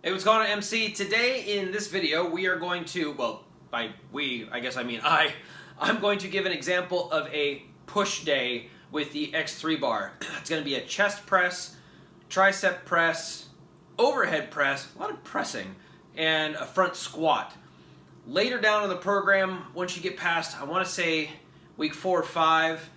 Hey, what's going on, MC? Today in this video we are going to, well, by we, I guess I mean I'm going to give an example of a push day with the X3 bar. It's going to be a chest press, tricep press, overhead press, a lot of pressing, and a front squat. Later down in the program, once you get past, I want to say week 4 or 5,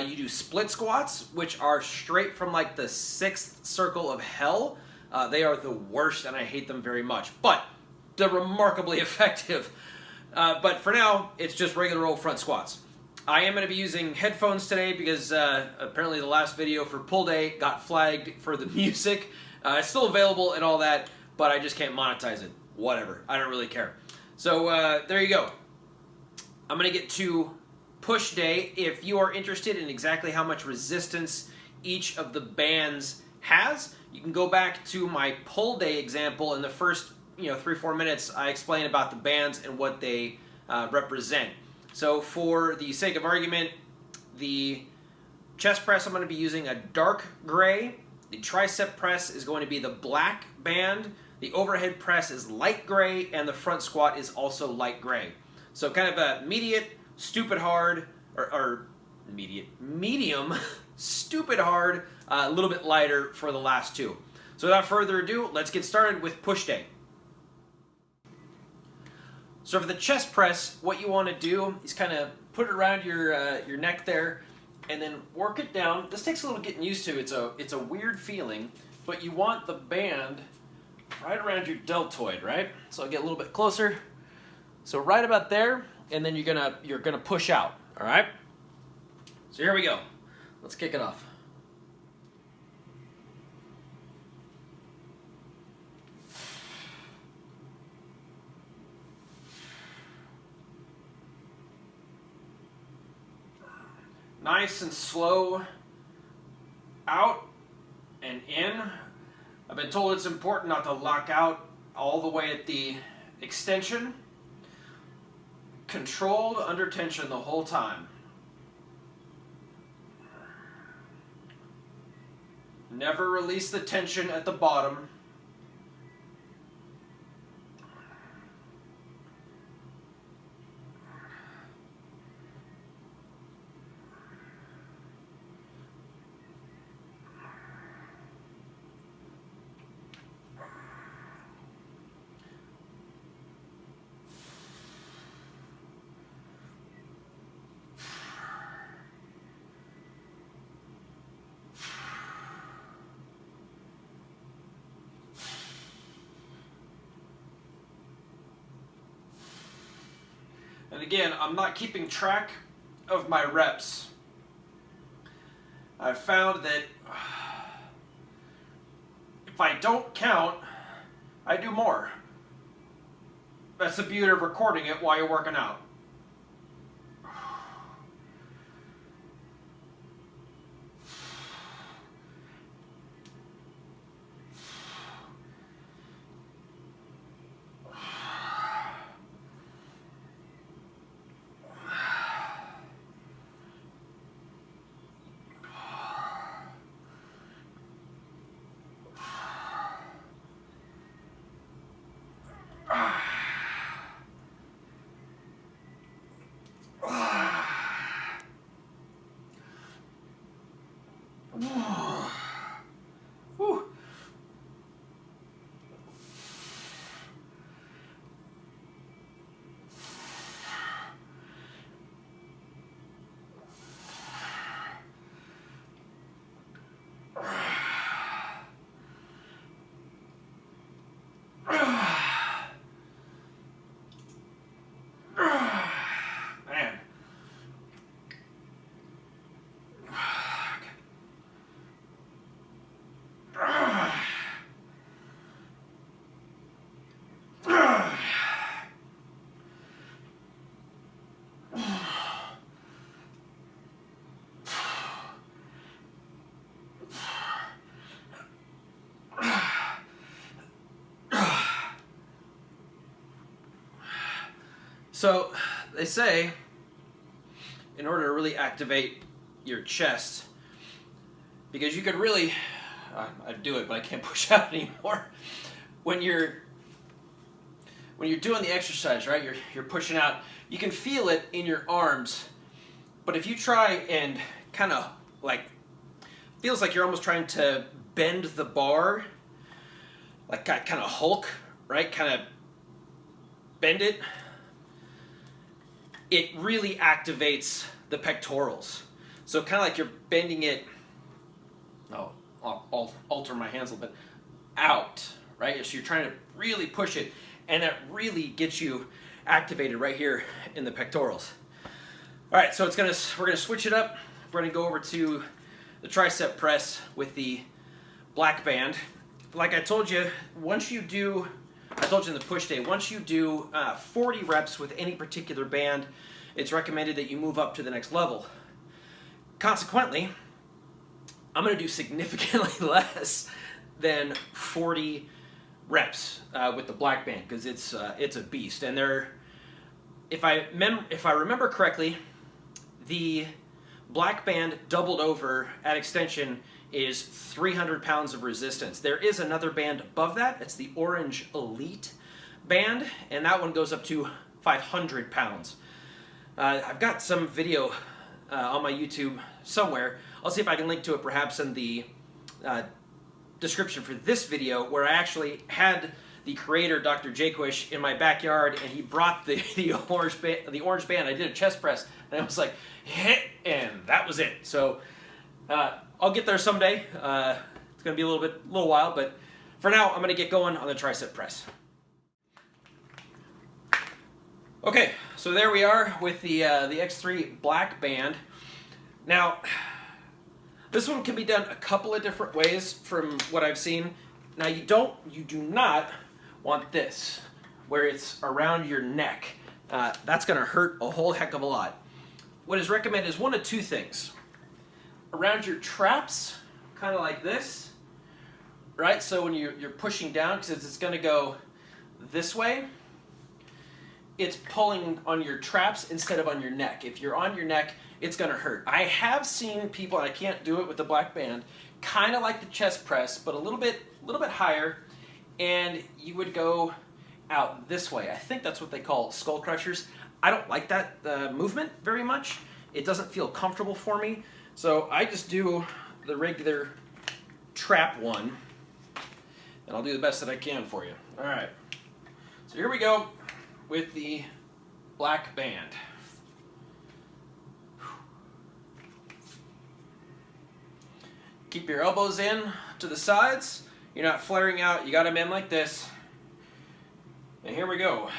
you do split squats, which are straight from like the 6th circle of hell. They are the worst and I hate them very much, but they're remarkably effective. But for now, it's just regular old front squats. I am going to be using headphones today because apparently the last video for pull day got flagged for the music. It's still available and all that, but I just can't monetize it. Whatever, I don't really care. So there you go. I'm going to get to push day. If you are interested in exactly how much resistance each of the bands has, you can go back to my pull day example. In the first 3-4 minutes, I explain about the bands and what they represent. So for the sake of argument, the chest press, I'm going to be using a dark gray. The tricep press is going to be the black band. The overhead press is light gray, and the front squat is also light gray. So kind of a medium, stupid hard, or medium, stupid hard, a little bit lighter for the last two. So without further ado, let's get started with push day. So for the chest press, what you want to do is kind of put it around your neck there, and then work it down. This takes a little getting used to. It's a weird feeling, but you want the band right around your deltoid, right? So I'll get a little bit closer. So right about there, and then you're gonna push out. All right. So here we go. Let's kick it off. Nice and slow out and in. I've been told it's important not to lock out all the way at the extension. Controlled under tension the whole time. Never release the tension at the bottom. And again, I'm not keeping track of my reps. I've found that if I don't count, I do more. That's the beauty of recording it while you're working out. So they say in order to really activate your chest, because you could really, I'd do it, but I can't push out anymore. when you're doing the exercise, right, you're pushing out, you can feel it in your arms, but if you try and kind of like, feels like you're almost trying to bend the bar, like kind of Hulk, right, kind of bend it, it really activates the pectorals. So kind of like you're bending it, oh, I'll alter my hands a little bit, out, right? So you're trying to really push it, and that really gets you activated right here in the pectorals. All right, so we're gonna switch it up. We're gonna go over to the tricep press with the black band. Like I told you, I told you in the push day, once you do 40 reps with any particular band, it's recommended that you move up to the next level. Consequently, I'm going to do significantly less than 40 reps with the black band because it's a beast. And if I remember correctly, the black band doubled over at extension is 300 pounds of resistance. There is another band above that. It's the Orange Elite band, and that one goes up to 500 pounds. I've got some video on my YouTube somewhere. I'll see if I can link to it perhaps in the description for this video, where I actually had the creator, Dr. Jaquish, in my backyard, and he brought the orange band. I did a chest press, and I was like, hit, and that was it. So I'll get there someday. It's going to be a little while, but for now, I'm going to get going on the tricep press. Okay, so there we are with the X3 black band. Now, this one can be done a couple of different ways from what I've seen. Now, you do not want this, where it's around your neck. That's going to hurt a whole heck of a lot. What is recommended is one of two things. Around your traps, kind of like this, right? So when you're pushing down, because it's going to go this way, it's pulling on your traps instead of on your neck. If you're on your neck, it's going to hurt. I have seen people, and I can't do it with the black band, kind of like the chest press, but a little bit higher, and you would go out this way. I think that's what they call skull crushers. I don't like that movement very much. It doesn't feel comfortable for me, so I just do the regular trap one, and I'll do the best that I can for you. All right, so here we go with the black band. Keep your elbows in to the sides. You're not flaring out. You got them in like this. And here we go.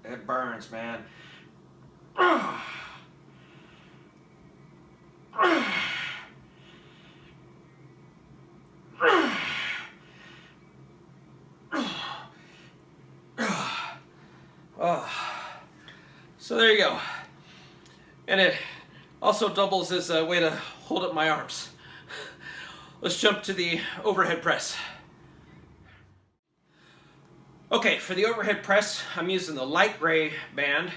It burns, man. So there you go. And it also doubles as a way to hold up my arms. Let's jump to the overhead press. Okay, for the overhead press, I'm using the light gray band.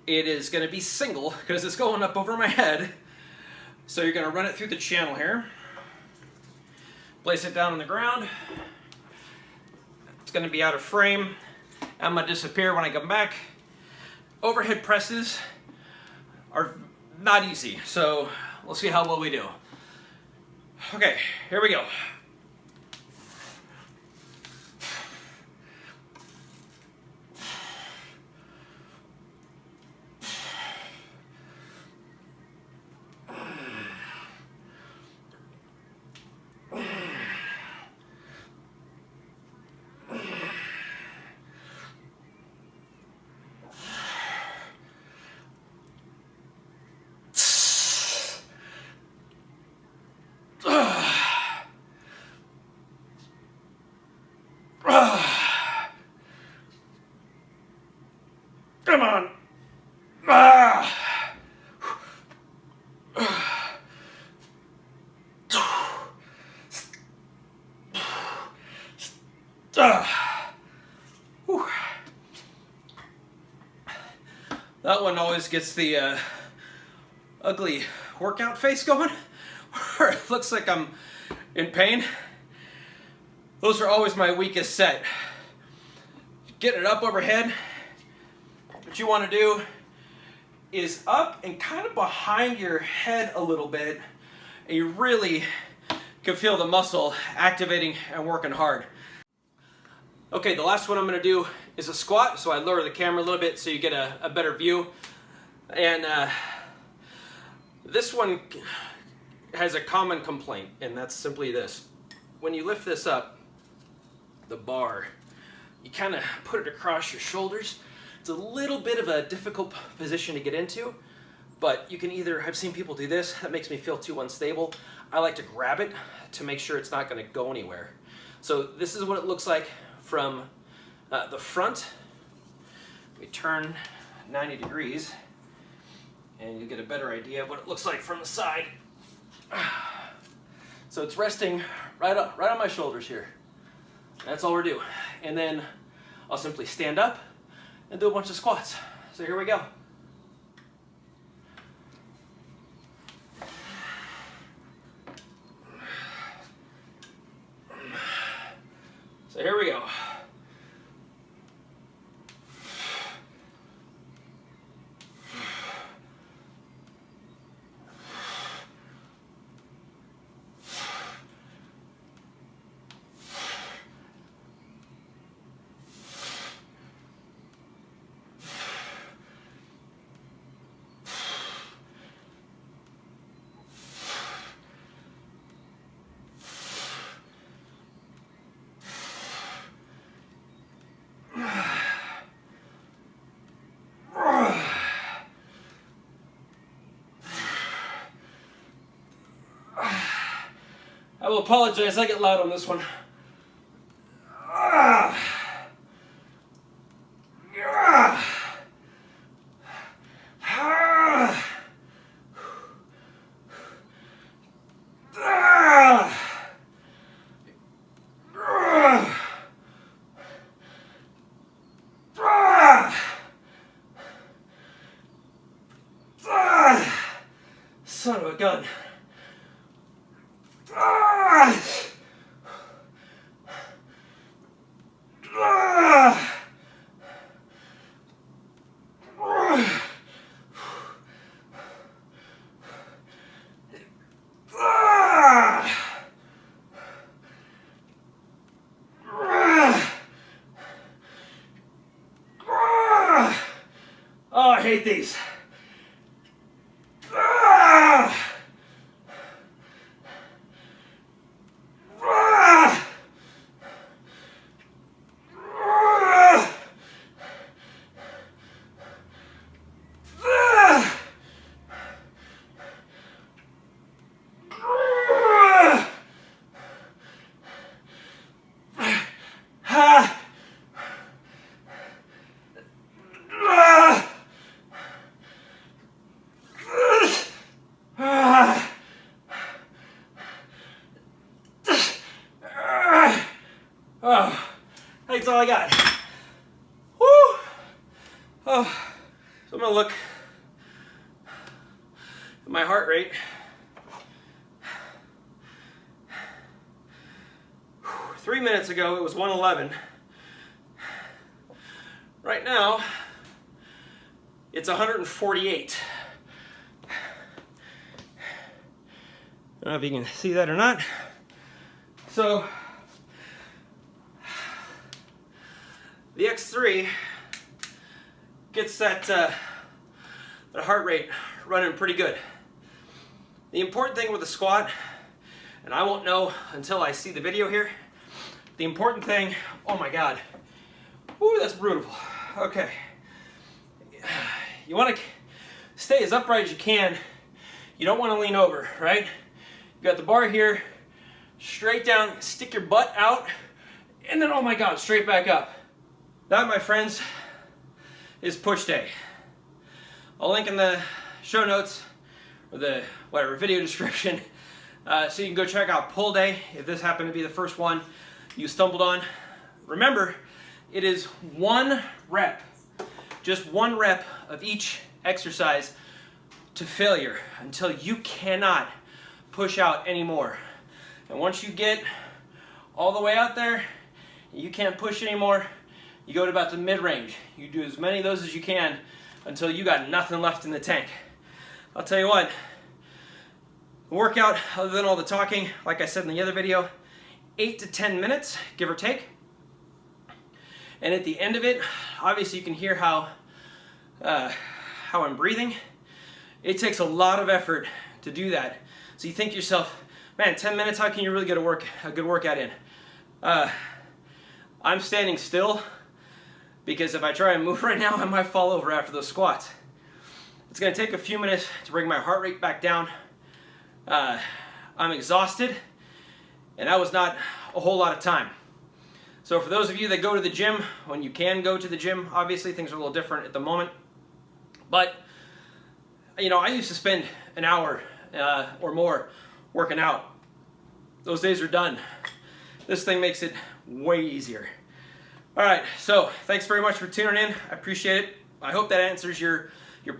It is going to be single because it's going up over my head. So you're going to run it through the channel here. Place it down on the ground. It's going to be out of frame. I'm going to disappear when I come back. Overhead presses are not easy, so we'll see how well we do. Okay, here we go. Come on. Ah. That one always gets the ugly workout face going, where it looks like I'm in pain. Those are always my weakest set. Getting it up overhead, what you want to do is up and kind of behind your head a little bit, and you really can feel the muscle activating and working hard. Okay, the last one I'm going to do is a squat, so I lower the camera a little bit so you get a better view. And this one has a common complaint, and that's simply this. When you lift this up, the bar, you kind of put it across your shoulders. It's a little bit of a difficult position to get into, but you can either, I've seen people do this, that makes me feel too unstable. I like to grab it to make sure it's not going to go anywhere. So this is what it looks like from the front. We turn 90 degrees and you get a better idea of what it looks like from the side. So it's resting right on my shoulders here. That's all we're doing. And then I'll simply stand up and do a bunch of squats. So here we go. So here we go. I will apologize, I get loud on this one. Son of a gun. Oh, I hate these. Oh, that's all I got. Woo! Oh, so I'm gonna look at my heart rate. 3 minutes ago it was 111. Right now it's 148. I don't know if you can see that or not. So the X3 gets that heart rate running pretty good. The important thing with the squat, and I won't know until I see the video here, the important thing, oh my God, woo, that's brutal. Okay, you want to stay as upright as you can. You don't want to lean over, right? You got the bar here, straight down, stick your butt out, and then, oh my God, straight back up. That, my friends, is push day. I'll link in the show notes or the whatever video description so you can go check out pull day if this happened to be the first one you stumbled on. Remember, it is 1 rep, just 1 rep of each exercise to failure until you cannot push out anymore. And once you get all the way out there, you can't push anymore, you go to about the mid-range. You do as many of those as you can until you got nothing left in the tank. I'll tell you what, the workout, other than all the talking, like I said in the other video, 8 to 10 minutes, give or take. And at the end of it, obviously you can hear how I'm breathing. It takes a lot of effort to do that. So you think to yourself, man, 10 minutes, how can you really get a good workout in? I'm standing still because if I try and move right now, I might fall over after those squats. It's gonna take a few minutes to bring my heart rate back down. I'm exhausted, and that was not a whole lot of time. So for those of you that go to the gym, when you can go to the gym, obviously things are a little different at the moment. But, you know, I used to spend an hour or more working out. Those days are done. This thing makes it way easier. All right, so thanks very much for tuning in. I appreciate it. I hope that answers your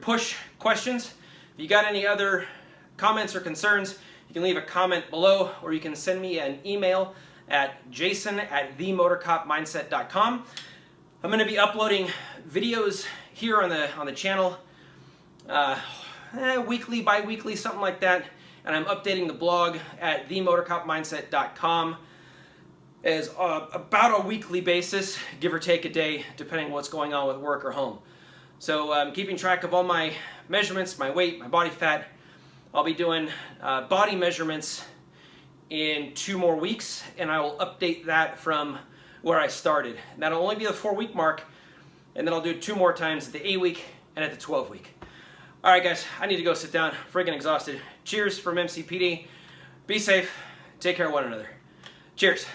push questions. If you got any other comments or concerns, you can leave a comment below, or you can send me an email at jason@themotorcopmindset.com. I'm going to be uploading videos here on the channel weekly, bi-weekly, something like that. And I'm updating the blog at themotorcopmindset.com as about a weekly basis, give or take a day, depending on what's going on with work or home. So I'm keeping track of all my measurements, my weight, my body fat. I'll be doing body measurements in 2 more weeks, and I will update that from where I started. And that'll only be the 4-week mark, and then I'll do it 2 more times at the 8-week and at the 12-week. All right, guys, I need to go sit down. Freaking exhausted. Cheers from MCPD. Be safe. Take care of one another. Cheers.